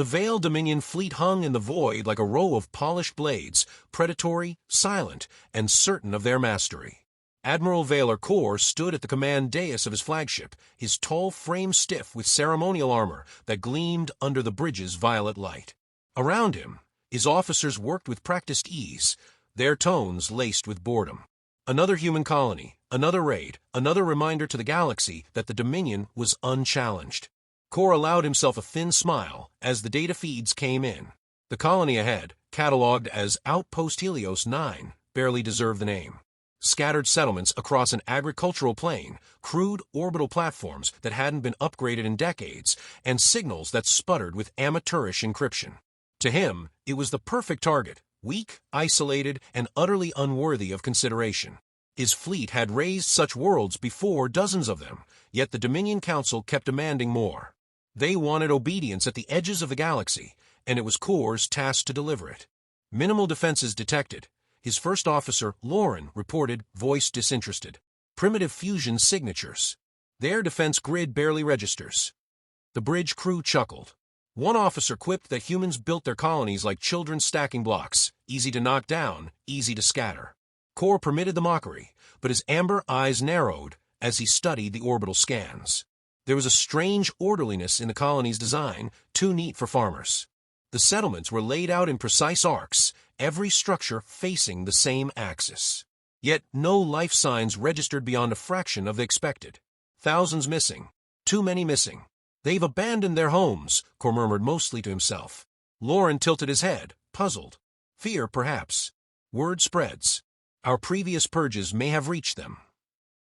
The veiled Dominion fleet hung in the void like a row of polished blades, predatory, silent, and certain of their mastery. Admiral Vaylor Kor stood at the command dais of his flagship, his tall frame stiff with ceremonial armor that gleamed under the bridge's violet light. Around him, his officers worked with practiced ease, their tones laced with boredom. Another human colony, another raid, another reminder to the galaxy that the Dominion was unchallenged. Kor allowed himself a thin smile as the data feeds came in. The colony ahead, catalogued as Outpost Helios 9, barely deserved the name. Scattered settlements across an agricultural plain, crude orbital platforms that hadn't been upgraded in decades, and signals that sputtered with amateurish encryption. To him, it was the perfect target, weak, isolated, and utterly unworthy of consideration. His fleet had raised such worlds before, dozens of them, yet the Dominion Council kept demanding more. They wanted obedience at the edges of the galaxy, and it was Kor's task to deliver it. Minimal defenses detected. His first officer, Lauren, reported, voice disinterested. Primitive fusion signatures. Their defense grid barely registers. The bridge crew chuckled. One officer quipped that humans built their colonies like children stacking blocks, easy to knock down, easy to scatter. Kor permitted the mockery, but his amber eyes narrowed as he studied the orbital scans. There was a strange orderliness in the colony's design, too neat for farmers. The settlements were laid out in precise arcs, every structure facing the same axis. Yet no life signs registered beyond a fraction of the expected. Thousands missing. Too many missing. They've abandoned their homes, Kor murmured mostly to himself. Lauren tilted his head, puzzled. Fear, perhaps. Word spreads. Our previous purges may have reached them.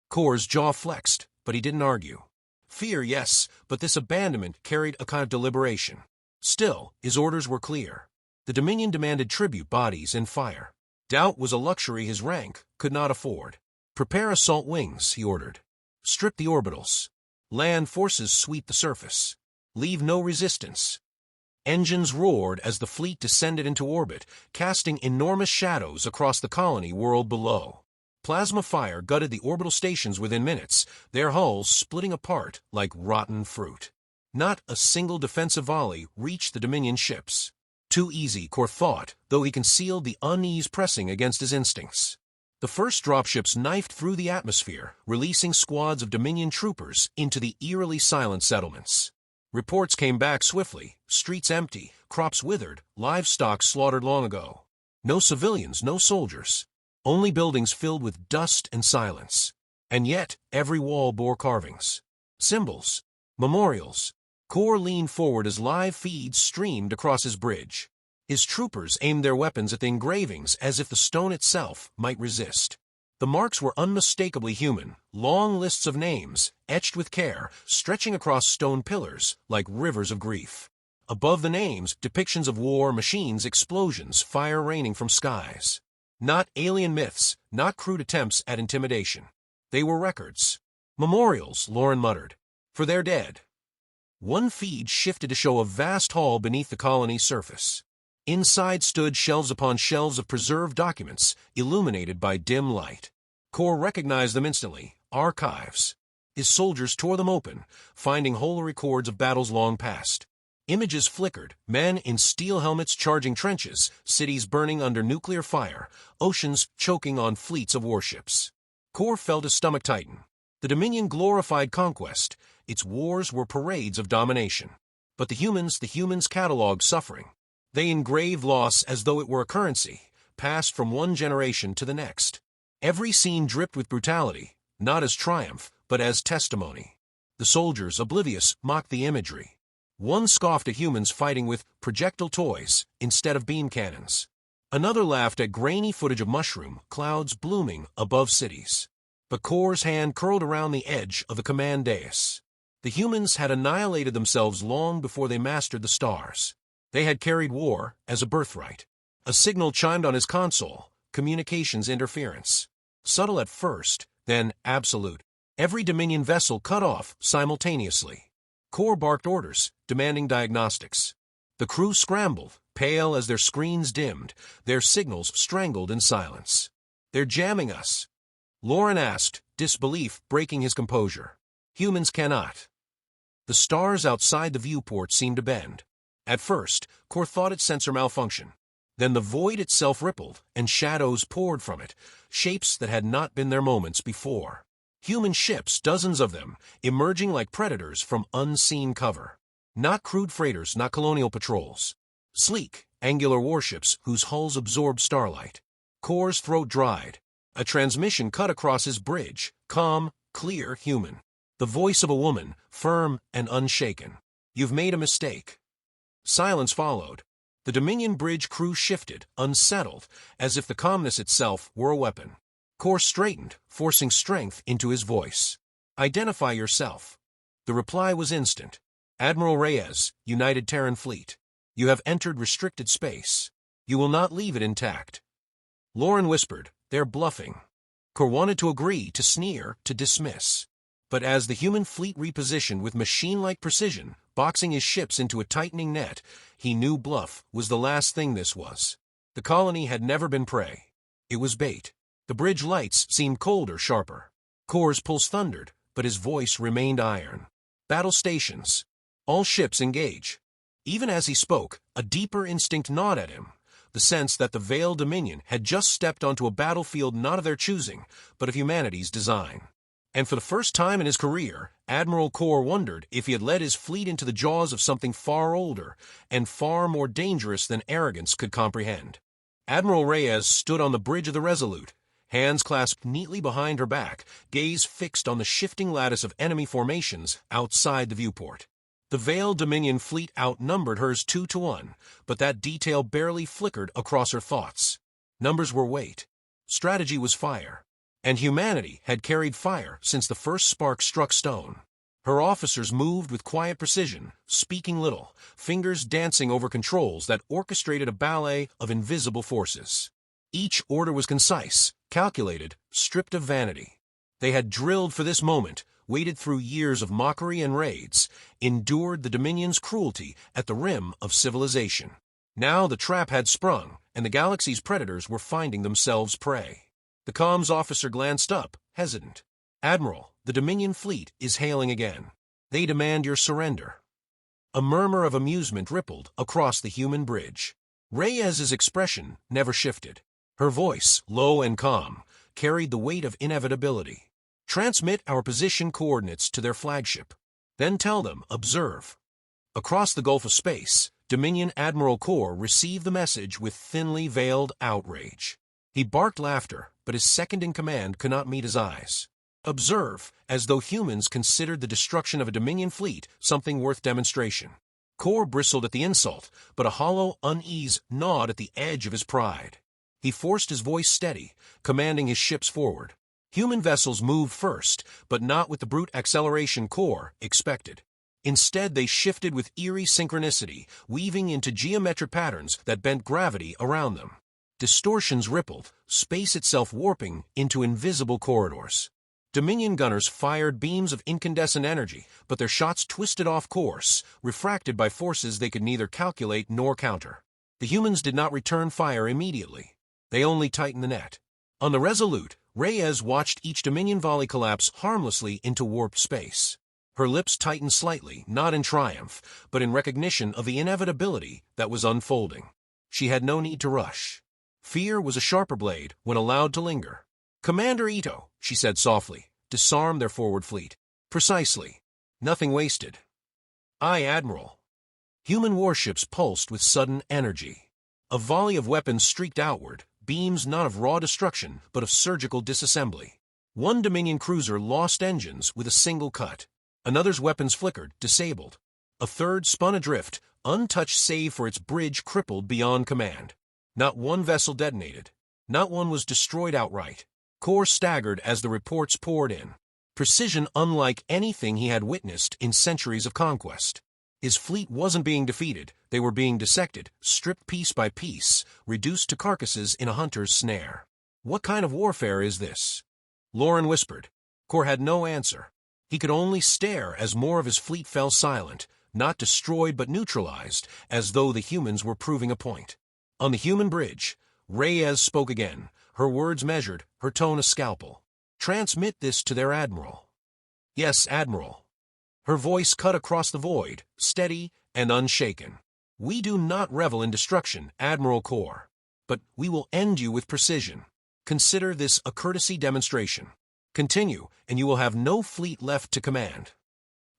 Kor's jaw flexed, but he didn't argue. Fear, yes, but this abandonment carried a kind of deliberation. Still, his orders were clear. The Dominion demanded tribute bodies and fire. Doubt was a luxury his rank could not afford. Prepare assault wings, he ordered. Strip the orbitals. Land forces sweep the surface. Leave no resistance. Engines roared as the fleet descended into orbit, casting enormous shadows across the colony world below. Plasma fire gutted the orbital stations within minutes, their hulls splitting apart like rotten fruit. Not a single defensive volley reached the Dominion ships. Too easy, Kor thought, though he concealed the unease pressing against his instincts. The first dropships knifed through the atmosphere, releasing squads of Dominion troopers into the eerily silent settlements. Reports came back swiftly, streets empty, crops withered, livestock slaughtered long ago. No civilians, no soldiers. Only buildings filled with dust and silence. And yet, every wall bore carvings. Symbols. Memorials. Kor leaned forward as live feeds streamed across his bridge. His troopers aimed their weapons at the engravings as if the stone itself might resist. The marks were unmistakably human, long lists of names, etched with care, stretching across stone pillars like rivers of grief. Above the names, depictions of war, machines, explosions, fire raining from skies. Not alien myths, not crude attempts at intimidation. They were records. Memorials, Lauren muttered, for their dead. One feed shifted to show a vast hall beneath the colony's surface. Inside stood shelves upon shelves of preserved documents, illuminated by dim light. Kor recognized them instantly, archives. His soldiers tore them open, finding whole records of battles long past. Images flickered, men in steel helmets charging trenches, cities burning under nuclear fire, oceans choking on fleets of warships. Kor felt his stomach tighten. The Dominion glorified conquest. Its wars were parades of domination. But the humans cataloged suffering. They engraved loss as though it were a currency, passed from one generation to the next. Every scene dripped with brutality, not as triumph, but as testimony. The soldiers, oblivious, mocked the imagery. One scoffed at humans fighting with projectile toys instead of beam cannons. Another laughed at grainy footage of mushroom clouds blooming above cities. But Kor's hand curled around the edge of the command dais. The humans had annihilated themselves long before they mastered the stars. They had carried war as a birthright. A signal chimed on his console, communications interference. Subtle at first, then absolute. Every Dominion vessel cut off simultaneously. Kor barked orders, demanding diagnostics. The crew scrambled, pale as their screens dimmed, their signals strangled in silence. "They're jamming us," Lauren asked, disbelief breaking his composure. "Humans cannot." The stars outside the viewport seemed to bend. At first, Core thought it sensor malfunction. Then the void itself rippled, and shadows poured from it, shapes that had not been there moments before. Human ships, dozens of them, emerging like predators from unseen cover. Not crude freighters, not colonial patrols. Sleek, angular warships whose hulls absorbed starlight. Core's throat dried. A transmission cut across his bridge, calm, clear, human. The voice of a woman, firm and unshaken. "You've made a mistake." Silence followed. The Dominion bridge crew shifted, unsettled, as if the calmness itself were a weapon. Core straightened, forcing strength into his voice. "Identify yourself." The reply was instant. "Admiral Reyes, United Terran Fleet. You have entered restricted space. You will not leave it intact." Lauren whispered, "They're bluffing." Core wanted to agree, to sneer, to dismiss. But as the human fleet repositioned with machine-like precision, boxing his ships into a tightening net, he knew bluff was the last thing this was. The colony had never been prey. It was bait. The bridge lights seemed colder, sharper. Core's pulse thundered, but his voice remained iron. "Battle stations. All ships engage." Even as he spoke, a deeper instinct gnawed at him. The sense that the Veiled Dominion had just stepped onto a battlefield not of their choosing, but of humanity's design. And for the first time in his career, Admiral Core wondered if he had led his fleet into the jaws of something far older and far more dangerous than arrogance could comprehend. Admiral Reyes stood on the bridge of the Resolute, hands clasped neatly behind her back, gaze fixed on the shifting lattice of enemy formations outside the viewport. The Veiled Dominion fleet outnumbered hers 2-1, but that detail barely flickered across her thoughts. Numbers were weight. Strategy was fire. And humanity had carried fire since the first spark struck stone. Her officers moved with quiet precision, speaking little, fingers dancing over controls that orchestrated a ballet of invisible forces. Each order was concise, calculated, stripped of vanity. They had drilled for this moment, waded through years of mockery and raids, endured the Dominion's cruelty at the rim of civilization. Now the trap had sprung, and the galaxy's predators were finding themselves prey. The comms officer glanced up, hesitant. "Admiral, the Dominion fleet is hailing again. They demand your surrender." A murmur of amusement rippled across the human bridge. Reyes's expression never shifted. Her voice, low and calm, carried the weight of inevitability. "Transmit our position coordinates to their flagship. Then tell them, observe." Across the gulf of space, Dominion Admiral Core received the message with thinly veiled outrage. He barked laughter, but his second-in-command could not meet his eyes. "Observe," as though humans considered the destruction of a Dominion fleet something worth demonstration. Core bristled at the insult, but a hollow unease gnawed at the edge of his pride. He forced his voice steady, commanding his ships forward. Human vessels moved first, but not with the brute acceleration Core expected. Instead, they shifted with eerie synchronicity, weaving into geometric patterns that bent gravity around them. Distortions rippled, space itself warping into invisible corridors. Dominion gunners fired beams of incandescent energy, but their shots twisted off course, refracted by forces they could neither calculate nor counter. The humans did not return fire immediately. They only tightened the net. On the Resolute, Reyes watched each Dominion volley collapse harmlessly into warped space. Her lips tightened slightly, not in triumph, but in recognition of the inevitability that was unfolding. She had no need to rush. Fear was a sharper blade when allowed to linger. "Commander Ito," she said softly, "disarm their forward fleet." "Precisely. Nothing wasted." "Aye, Admiral." Human warships pulsed with sudden energy. A volley of weapons streaked outward, beams not of raw destruction, but of surgical disassembly. One Dominion cruiser lost engines with a single cut. Another's weapons flickered, disabled. A third spun adrift, untouched save for its bridge crippled beyond command. Not one vessel detonated. Not one was destroyed outright. Core staggered as the reports poured in. Precision unlike anything he had witnessed in centuries of conquest. His fleet wasn't being defeated. They were being dissected, stripped piece by piece, reduced to carcasses in a hunter's snare. "What kind of warfare is this?" Lauren whispered. Core had no answer. He could only stare as more of his fleet fell silent, not destroyed but neutralized, as though the humans were proving a point. On the human bridge, Reyes spoke again, her words measured, her tone a scalpel. "Transmit this to their admiral." "Yes, Admiral." Her voice cut across the void, steady and unshaken. We do not revel in destruction, Admiral Kor, but we will end you with precision. Consider this a courtesy demonstration. Continue, and you will have no fleet left to command.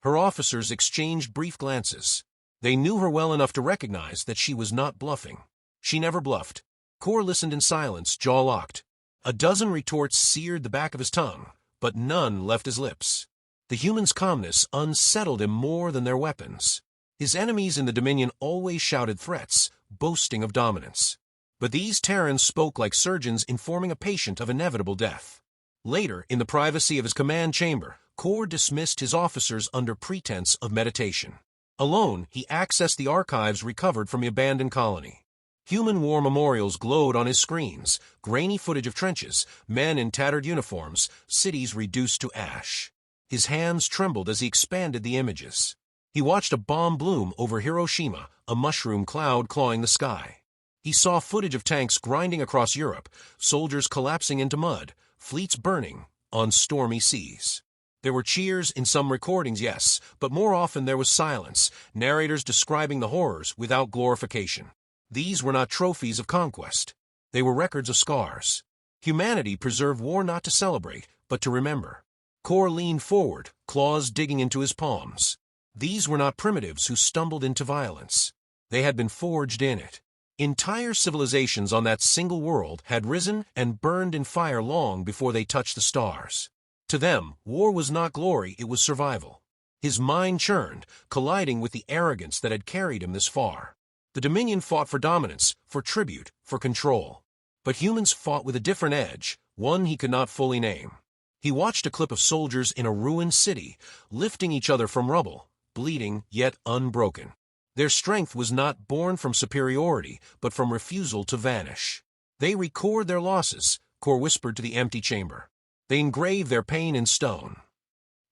Her officers exchanged brief glances. They knew her well enough to recognize that she was not bluffing. She never bluffed. Kor listened in silence, jaw locked. A dozen retorts seared the back of his tongue, but none left his lips. The human's calmness unsettled him more than their weapons. His enemies in the Dominion always shouted threats, boasting of dominance. But these Terrans spoke like surgeons informing a patient of inevitable death. Later, in the privacy of his command chamber, Kor dismissed his officers under pretense of meditation. Alone, he accessed the archives recovered from the abandoned colony. Human war memorials glowed on his screens, grainy footage of trenches, men in tattered uniforms, cities reduced to ash. His hands trembled as he expanded the images. He watched a bomb bloom over Hiroshima, a mushroom cloud clawing the sky. He saw footage of tanks grinding across Europe, soldiers collapsing into mud, fleets burning on stormy seas. There were cheers in some recordings, yes, but more often there was silence, narrators describing the horrors without glorification. These were not trophies of conquest. They were records of scars. Humanity preserved war not to celebrate, but to remember. Kor leaned forward, claws digging into his palms. These were not primitives who stumbled into violence. They had been forged in it. Entire civilizations on that single world had risen and burned in fire long before they touched the stars. To them, war was not glory, it was survival. His mind churned, colliding with the arrogance that had carried him this far. The Dominion fought for dominance, for tribute, for control. But humans fought with a different edge, one he could not fully name. He watched a clip of soldiers in a ruined city, lifting each other from rubble, bleeding yet unbroken. Their strength was not born from superiority, but from refusal to vanish. They record their losses, Kor whispered to the empty chamber. They engrave their pain in stone.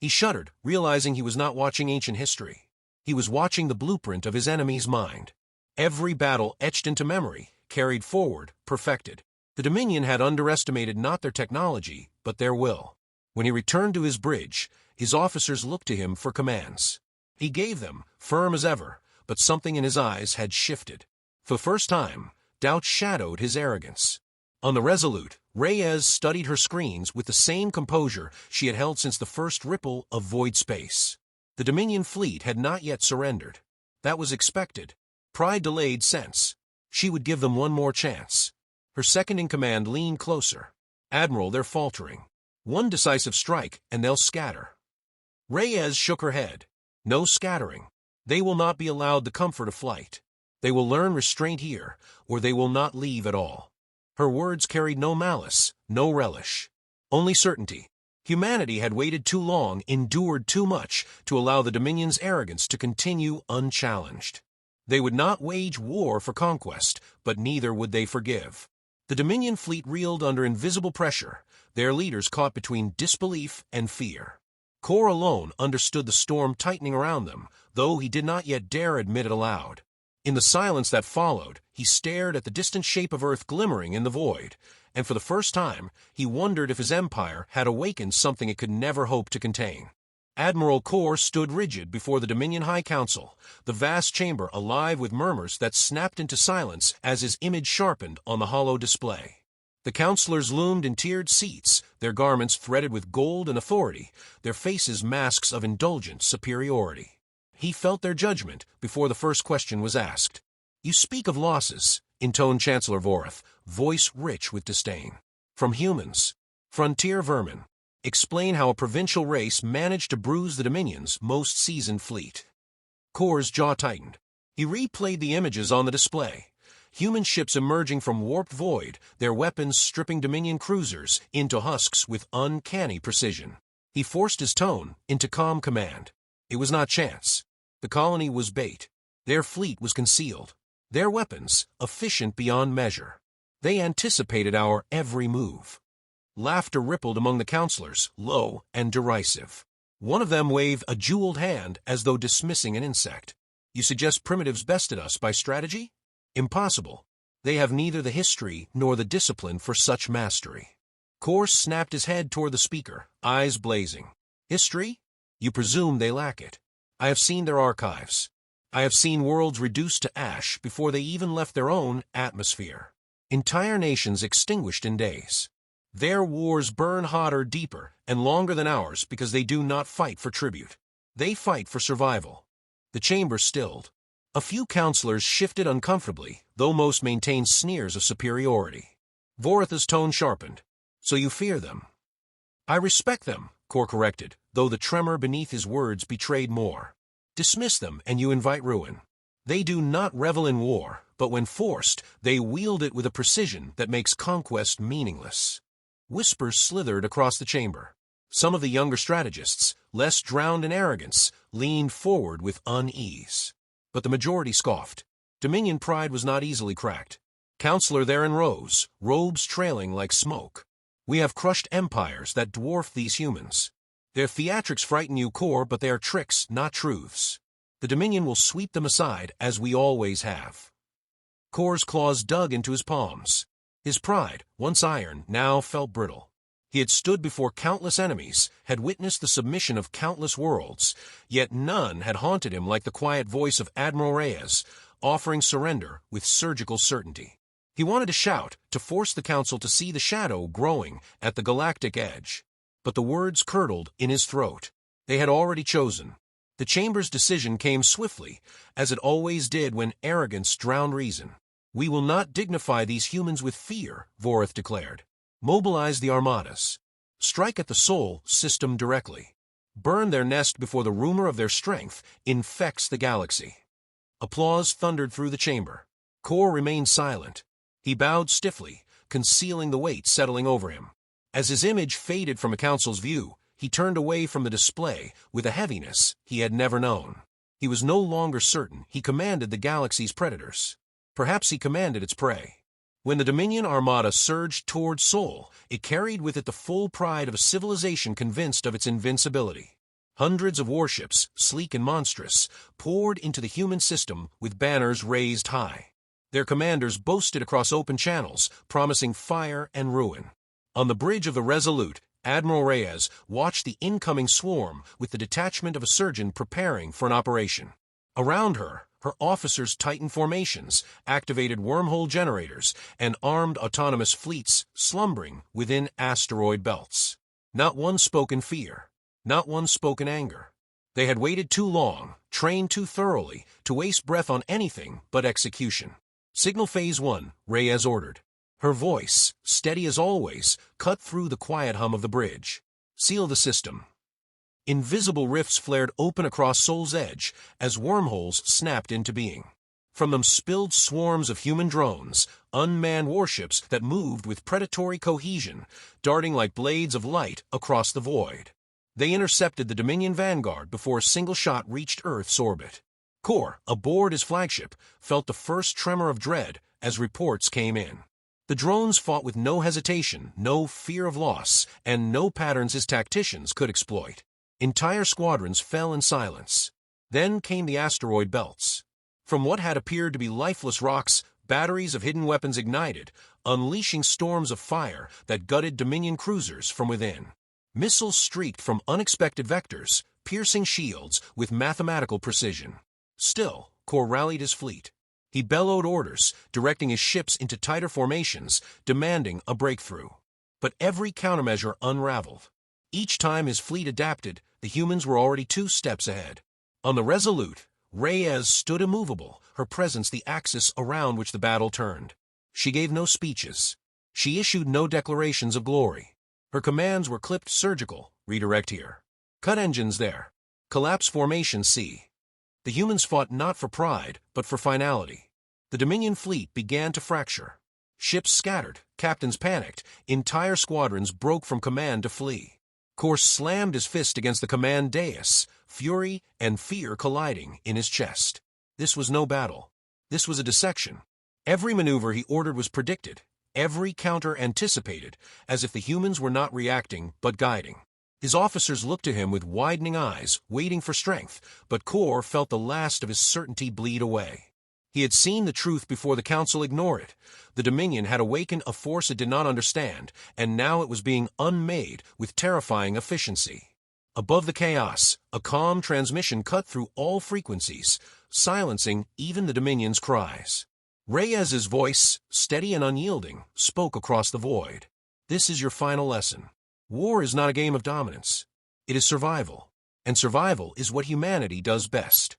He shuddered, realizing he was not watching ancient history. He was watching the blueprint of his enemy's mind. Every battle etched into memory, carried forward, perfected. The Dominion had underestimated not their technology, but their will. When he returned to his bridge, his officers looked to him for commands. He gave them, firm as ever, but something in his eyes had shifted. For the first time, doubt shadowed his arrogance. On the Resolute, Reyes studied her screens with the same composure she had held since the first ripple of void space. The Dominion fleet had not yet surrendered. That was expected. Pride delayed sense. She would give them one more chance. Her second-in-command leaned closer. Admiral, they're faltering. One decisive strike, and they'll scatter. Reyes shook her head. No scattering. They will not be allowed the comfort of flight. They will learn restraint here, or they will not leave at all. Her words carried no malice, no relish. Only certainty. Humanity had waited too long, endured too much, to allow the Dominion's arrogance to continue unchallenged. They would not wage war for conquest, but neither would they forgive. The Dominion fleet reeled under invisible pressure, their leaders caught between disbelief and fear. Kor alone understood the storm tightening around them, though he did not yet dare admit it aloud. In the silence that followed, he stared at the distant shape of Earth glimmering in the void, and for the first time, he wondered if his empire had awakened something it could never hope to contain. Admiral Kor stood rigid before the Dominion High Council, the vast chamber alive with murmurs that snapped into silence as his image sharpened on the hollow display. The counselors loomed in tiered seats, their garments threaded with gold and authority, their faces masks of indulgent superiority. He felt their judgment before the first question was asked. "You speak of losses," intoned Chancellor Vorath, voice rich with disdain. "From humans, frontier vermin. Explain how a provincial race managed to bruise the Dominion's most seasoned fleet." Kor's jaw tightened. He replayed the images on the display. Human ships emerging from warped void, their weapons stripping Dominion cruisers into husks with uncanny precision. He forced his tone into calm command. It was not chance. The colony was bait. Their fleet was concealed. Their weapons, efficient beyond measure. They anticipated our every move. Laughter rippled among the counselors, low and derisive. One of them waved a jeweled hand as though dismissing an insect. "You suggest primitives bested us by strategy? Impossible. They have neither the history nor the discipline for such mastery." Kor snapped his head toward the speaker, eyes blazing. "History? You presume they lack it. I have seen their archives. I have seen worlds reduced to ash before they even left their own atmosphere. Entire nations extinguished in days. Their wars burn hotter, deeper, and longer than ours because they do not fight for tribute. They fight for survival. The chamber stilled. A few counselors shifted uncomfortably, though most maintained sneers of superiority. Voritha's tone sharpened. So you fear them? I respect them, Kor corrected, though the tremor beneath his words betrayed more. Dismiss them and you invite ruin. They do not revel in war, but when forced, they wield it with a precision that makes conquest meaningless. Whispers slithered across the chamber. Some of the younger strategists, less drowned in arrogance, leaned forward with unease. But the majority scoffed. Dominion pride was not easily cracked. Counselor therein rose, robes trailing like smoke. We have crushed empires that dwarf these humans. Their theatrics frighten you, Kor, but they are tricks, not truths. The Dominion will sweep them aside, as we always have. Kor's claws dug into his palms. His pride, once iron, now felt brittle. He had stood before countless enemies, had witnessed the submission of countless worlds, yet none had haunted him like the quiet voice of Admiral Reyes, offering surrender with surgical certainty. He wanted to shout, to force the council to see the shadow growing at the galactic edge. But the words curdled in his throat. They had already chosen. The chamber's decision came swiftly, as it always did when arrogance drowned reason. We will not dignify these humans with fear, Vorith declared. Mobilize the armadas. Strike at the Sol system directly. Burn their nest before the rumor of their strength infects the galaxy. Applause thundered through the chamber. Kor remained silent. He bowed stiffly, concealing the weight settling over him. As his image faded from a council's view, he turned away from the display with a heaviness he had never known. He was no longer certain he commanded the galaxy's predators. Perhaps he commanded its prey. When the Dominion Armada surged toward Sol, it carried with it the full pride of a civilization convinced of its invincibility. Hundreds of warships, sleek and monstrous, poured into the human system with banners raised high. Their commanders boasted across open channels, promising fire and ruin. On the bridge of the Resolute, Admiral Reyes watched the incoming swarm with the detachment of a surgeon preparing for an operation. Around her, her officers tightened formations, activated wormhole generators, and armed autonomous fleets slumbering within asteroid belts. Not one spoke in fear. Not one spoke in anger. They had waited too long, trained too thoroughly, to waste breath on anything but execution. Signal Phase 1, Reyes ordered. Her voice, steady as always, cut through the quiet hum of the bridge. Seal the system. Invisible rifts flared open across Sol's edge as wormholes snapped into being. From them spilled swarms of human drones, unmanned warships that moved with predatory cohesion, darting like blades of light across the void. They intercepted the Dominion Vanguard before a single shot reached Earth's orbit. Kor, aboard his flagship, felt the first tremor of dread as reports came in. The drones fought with no hesitation, no fear of loss, and no patterns his tacticians could exploit. Entire squadrons fell in silence. Then came the asteroid belts. From what had appeared to be lifeless rocks, batteries of hidden weapons ignited, unleashing storms of fire that gutted Dominion cruisers from within. Missiles streaked from unexpected vectors, piercing shields with mathematical precision. Still, Kor rallied his fleet. He bellowed orders, directing his ships into tighter formations, demanding a breakthrough. But every countermeasure unraveled. Each time his fleet adapted, the humans were already 2 steps ahead. On the Resolute, Reyes stood immovable, her presence the axis around which the battle turned. She gave no speeches. She issued no declarations of glory. Her commands were clipped surgical, redirect here. Cut engines there. Collapse formation C. The humans fought not for pride, but for finality. The Dominion fleet began to fracture. Ships scattered, captains panicked, entire squadrons broke from command to flee. Kor slammed his fist against the command dais, fury and fear colliding in his chest. This was no battle. This was a dissection. Every maneuver he ordered was predicted, every counter anticipated, as if the humans were not reacting but guiding. His officers looked to him with widening eyes, waiting for strength, but Kor felt the last of his certainty bleed away. He had seen the truth before the Council ignored it. The Dominion had awakened a force it did not understand, and now it was being unmade with terrifying efficiency. Above the chaos, a calm transmission cut through all frequencies, silencing even the Dominion's cries. Reyes's voice, steady and unyielding, spoke across the void. This is your final lesson. War is not a game of dominance. It is survival. And survival is what humanity does best.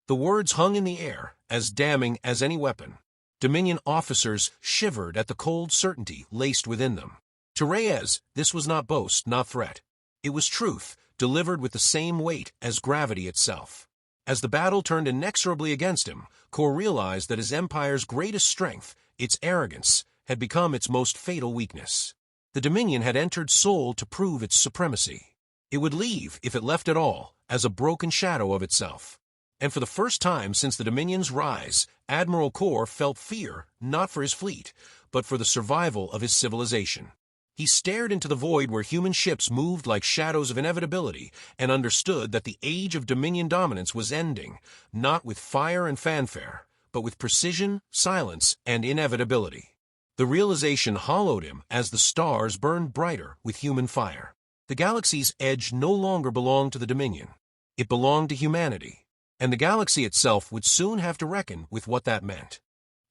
The words hung in the air, as damning as any weapon. Dominion officers shivered at the cold certainty laced within them. To Reyes, this was not boast, not threat. It was truth, delivered with the same weight as gravity itself. As the battle turned inexorably against him, Kor realized that his empire's greatest strength, its arrogance, had become its most fatal weakness. The Dominion had entered Sol to prove its supremacy. It would leave, if it left at all, as a broken shadow of itself. And for the first time since the Dominion's rise, Admiral Kor felt fear, not for his fleet, but for the survival of his civilization. He stared into the void where human ships moved like shadows of inevitability and understood that the age of Dominion dominance was ending, not with fire and fanfare, but with precision, silence, and inevitability. The realization hollowed him as the stars burned brighter with human fire. The galaxy's edge no longer belonged to the Dominion. It belonged to humanity, and the galaxy itself would soon have to reckon with what that meant.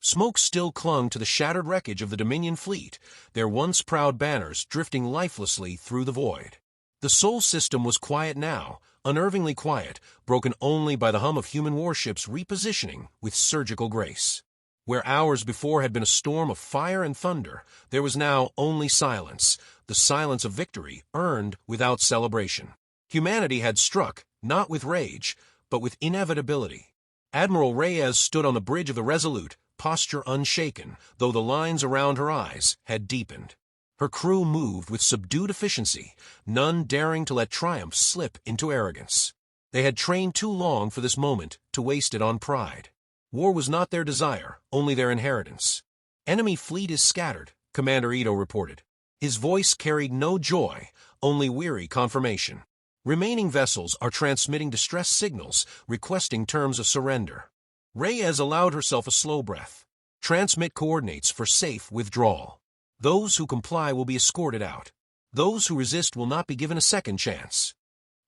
Smoke still clung to the shattered wreckage of the Dominion fleet, their once proud banners drifting lifelessly through the void. The Sol system was quiet now, unnervingly quiet, broken only by the hum of human warships repositioning with surgical grace. Where hours before had been a storm of fire and thunder, there was now only silence, the silence of victory earned without celebration. Humanity had struck, not with rage, but with inevitability. Admiral Reyes stood on the bridge of the Resolute, posture unshaken, though the lines around her eyes had deepened. Her crew moved with subdued efficiency, none daring to let triumph slip into arrogance. They had trained too long for this moment to waste it on pride. War was not their desire, only their inheritance. Enemy fleet is scattered, Commander Ito reported. His voice carried no joy, only weary confirmation. Remaining vessels are transmitting distress signals, requesting terms of surrender. Reyes allowed herself a slow breath. Transmit coordinates for safe withdrawal. Those who comply will be escorted out. Those who resist will not be given a second chance.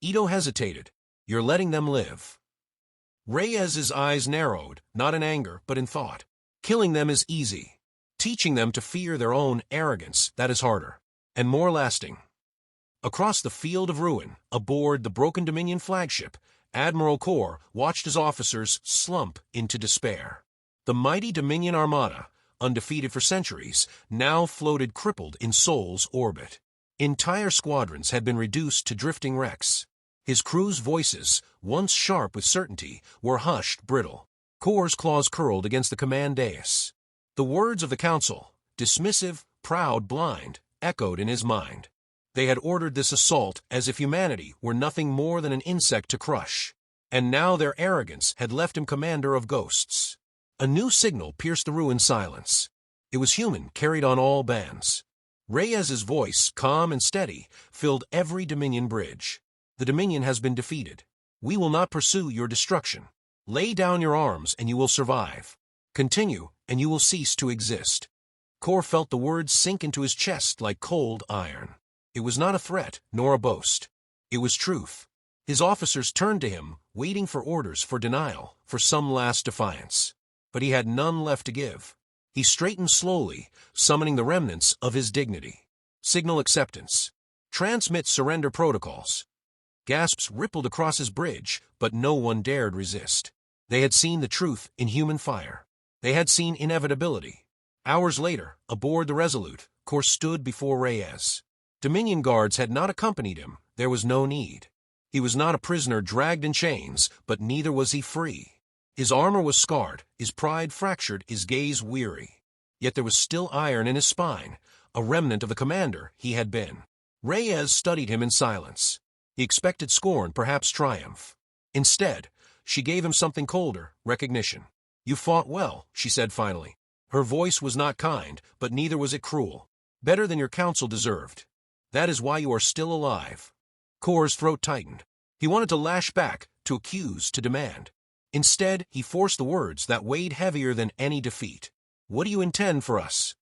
Ito hesitated. You're letting them live. Reyes's eyes narrowed, not in anger, but in thought. Killing them is easy. Teaching them to fear their own arrogance, that is harder, and more lasting. Across the field of ruin, aboard the broken Dominion flagship, Admiral Kor watched his officers slump into despair. The mighty Dominion armada, undefeated for centuries, now floated crippled in Sol's orbit. Entire squadrons had been reduced to drifting wrecks. His crew's voices, once sharp with certainty, were hushed brittle. Kor's claws curled against the command dais. The words of the council, dismissive, proud, blind, echoed in his mind. They had ordered this assault as if humanity were nothing more than an insect to crush. And now their arrogance had left him commander of ghosts. A new signal pierced the ruined silence. It was human, carried on all bands. Reyes's voice, calm and steady, filled every Dominion bridge. The Dominion has been defeated. We will not pursue your destruction. Lay down your arms and you will survive. Continue and you will cease to exist. Kor felt the words sink into his chest like cold iron. It was not a threat, nor a boast. It was truth. His officers turned to him, waiting for orders, for denial, for some last defiance. But he had none left to give. He straightened slowly, summoning the remnants of his dignity. Signal acceptance. Transmit surrender protocols. Gasps rippled across his bridge, but no one dared resist. They had seen the truth in human fire. They had seen inevitability. Hours later, aboard the Resolute, Kor stood before Reyes. Dominion guards had not accompanied him. There was no need. He was not a prisoner dragged in chains, but neither was he free. His armor was scarred, his pride fractured, his gaze weary. Yet there was still iron in his spine, a remnant of the commander he had been. Reyes studied him in silence. He expected scorn, perhaps triumph. Instead, she gave him something colder, recognition. You fought well, she said finally. Her voice was not kind, but neither was it cruel. Better than your council deserved. That is why you are still alive. Kor's throat tightened. He wanted to lash back, to accuse, to demand. Instead, he forced the words that weighed heavier than any defeat. What do you intend for us?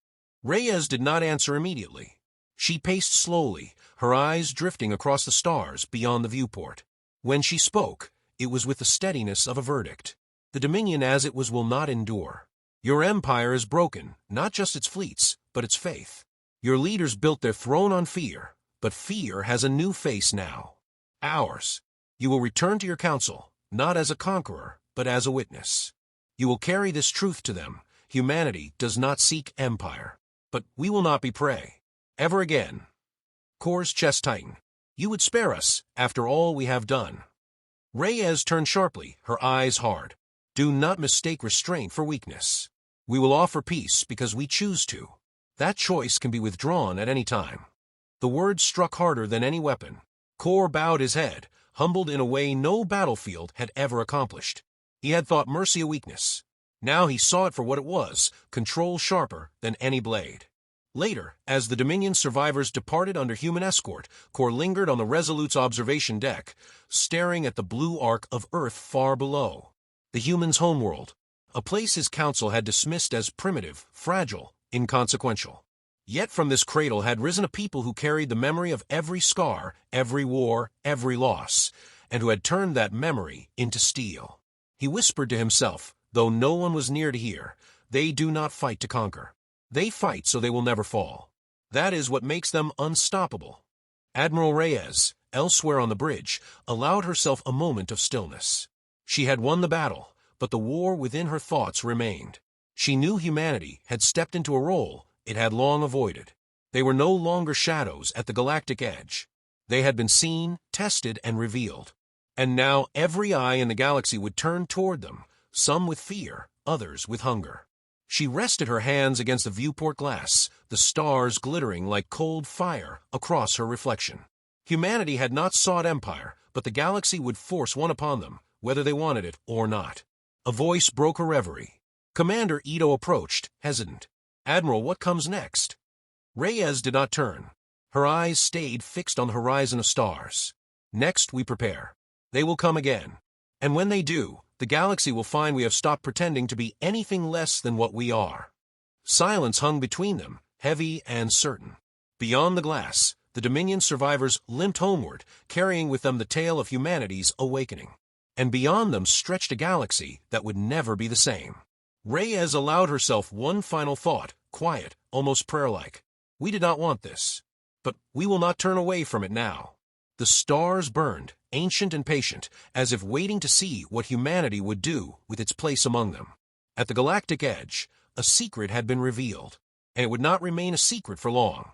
Reyes did not answer immediately. She paced slowly, her eyes drifting across the stars beyond the viewport. When she spoke, it was with the steadiness of a verdict. The Dominion as it was will not endure. Your empire is broken, not just its fleets, but its faith. Your leaders built their throne on fear, but fear has a new face now. Ours. You will return to your council, not as a conqueror, but as a witness. You will carry this truth to them. Humanity does not seek empire. But we will not be prey. Ever again. Kor's chest tightened. You would spare us, after all we have done. Reyes turned sharply, her eyes hard. Do not mistake restraint for weakness. We will offer peace because we choose to. That choice can be withdrawn at any time. The words struck harder than any weapon. Kor bowed his head, humbled in a way no battlefield had ever accomplished. He had thought mercy a weakness. Now he saw it for what it was, control sharper than any blade. Later, as the Dominion survivors departed under human escort, Kor lingered on the Resolute's observation deck, staring at the blue arc of Earth far below. The humans' homeworld, a place his council had dismissed as primitive, fragile, inconsequential. Yet from this cradle had risen a people who carried the memory of every scar, every war, every loss, and who had turned that memory into steel. He whispered to himself, though no one was near to hear, they do not fight to conquer. They fight so they will never fall. That is what makes them unstoppable. Admiral Reyes, elsewhere on the bridge, allowed herself a moment of stillness. She had won the battle, but the war within her thoughts remained. She knew humanity had stepped into a role it had long avoided. They were no longer shadows at the galactic edge. They had been seen, tested, and revealed. And now every eye in the galaxy would turn toward them, some with fear, others with hunger. She rested her hands against the viewport glass, the stars glittering like cold fire across her reflection. Humanity had not sought empire, but the galaxy would force one upon them, whether they wanted it or not. A voice broke her reverie. Commander Ito approached, hesitant. Admiral, what comes next? Reyes did not turn. Her eyes stayed fixed on the horizon of stars. Next we prepare. They will come again. And when they do, the galaxy will find we have stopped pretending to be anything less than what we are. Silence hung between them, heavy and certain. Beyond the glass, the Dominion survivors limped homeward, carrying with them the tale of humanity's awakening. And beyond them stretched a galaxy that would never be the same. Reyes allowed herself one final thought, quiet, almost prayer-like. We did not want this. But we will not turn away from it now. The stars burned, ancient and patient, as if waiting to see what humanity would do with its place among them. At the galactic edge, a secret had been revealed, and it would not remain a secret for long.